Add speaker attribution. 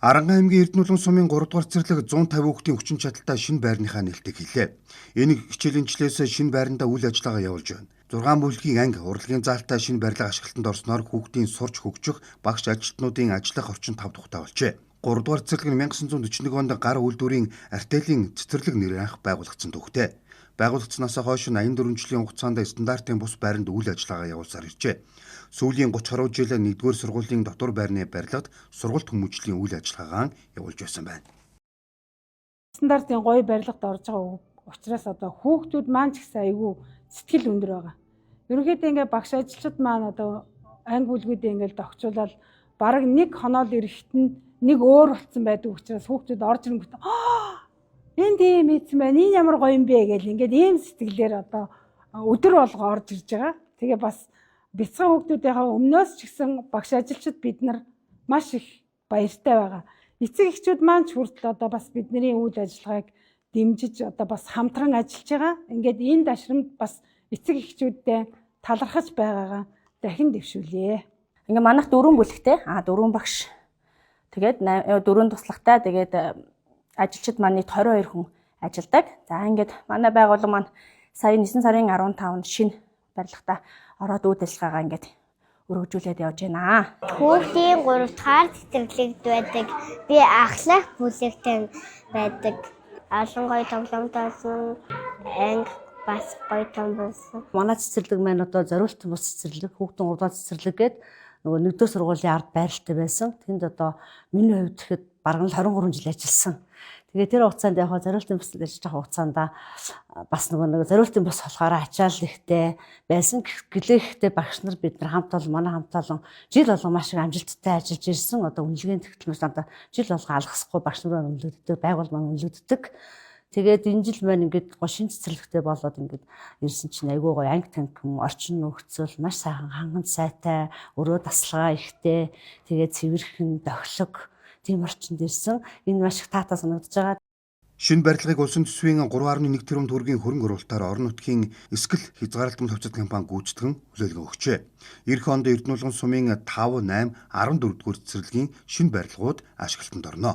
Speaker 1: Аранхан аймгийн Эрдэнэлэн сумын 3 дугаар цэцэрлэг 150 хүүхдийн хүчин чадалтай шинэ байрныхаа нээлтийг хийлээ. Энэ хичээлэнчлээс шинэ байрандаа үйл ажиллагаа явуулж байна. 6 бүлгийн анги урлагийн заалтай шинэ барилга ашиглалтанд орсноор хүүхдийн сурч хөгжих, багш ажилтнуудын ажиллах орчин тав тухтай болжээ. 3 дугаар цэцэрлэг нь 1941 онд гар үйлдвэрийн артелийн цэцэрлэг нэрээр анх байгуулагдсан төвхтэй. Байгуулагдсанаас хойш 84 жилийн хугацаанд стандартын бус байранд үйл ажиллагаа явуулсаар иржээ. Сүүлийн 30 гаруй жил 1-р сургуулийн дотор байрны барилгад сургалт хүмүүжлийн үйл ажиллагаагаа явуулж байсан байна.
Speaker 2: Стандартын гоё барилгад орж байгаа учраас одоо хүүхдүүд маань ч гэсэн айгүй сэтгэл өндөр байгаа. Ерөнхийдөө ингээ багш ажилчид маань одоо анги бүлгүүдээ ингээл догчуулаад бараг нэг хоноод ирэхэд нь нэг өөр болсон байдаг учраас хүүхдүүд орж ирэнгүүт энэ тийм ийдсэн байна. Энэ ямар гоё юм бэ гэл ингээд ийм сэтгэлээр одоо өдөр болго орж ирж байгаа. Тэгээ бас бяцхан хүүхдүүдийнхээ өмнөөс ч гэсэн багш ажилчид бид нар маш их баяртай байгаа. Эцэг эхчүүд маань ч хүртэл одоо бас бидний үйл ажиллагааг дэмжиж одоо бас хамтран ажиллаж байгаа. Ингээд энэ дашрамд бас эцэг эхчүүдтэй талархаж байгаагаа дахин дэвшүүлье.
Speaker 3: Ингээ манайх 4 бүлэгтэй 4 багш. Тэгээд 4 туслагтай тэгээд ажилчид маань 22 хүн ажилладаг. За ингээд манай байгууллага маань сая 9 сарын 15-нд шинэ барилгатаа ороод үйл ажиллагаагаа ингээд өргөжүүлээд явж байна.
Speaker 4: Хүүхдийн 3 дахь цэцэрлэгт байдаг. Би ахлах бүлэгтэй байдаг. Олон гоё тоглоомтойсон анги бас гоё том болсон.
Speaker 5: Манай цэцэрлэг маань одоо зориултын бус цэцэрлэг, хүүхдийн 3 дахь цэцэрлэг гээд нөгөө 1-р сургуулийн ард байралтай байсан. Тэнд одоо миний хувьд ихэд бараг 23 жил ажилласан. Тэгээ тэр хугацаанд яг зориултын бус ажиллаж байгаа хугацаанд бас нөгөө зориултын бус болохоор ачаал ихтэй байсан. Гэлээхтэй багш нар бид нар хамт олон манай хамт олон жил болгон маш их амжилттай ажиллаж ирсэн. Одоо үнэлгээний тэгтлэмээс одоо жил болгон алгасахгүй багш нар үнэлэгддэг, байгуул маань үнэлэгддэг. Тэгээд энэ жил маань ингээд шинэ цэцэрлэгтэй болоод ингээд ирсэн чинь айгүй гоё анги танхим, орчин нөхцөл маш сайхан ханган сайтай, өрөө тасалгаа ихтэй, тэгээд цэвэрхэн, дохилог тийм орчинд ирсэн. Энэ маш их таатай санагдаж байгаа.
Speaker 1: Шинэ барилгыг улсын төсвийн 3.1 тэрбум төгрөгийн хөрөнгө оруулалтаар орон нутгийн эсгэл хязгаарлалтын төвчд компани гүйцэтгэн хүлээлгэн өгчээ. Эх онд Эрдэнэлэн сумын 5, 8, 14 дугаар цэцэрлэгийн шинэ барилгууд ашиглалтанд орно.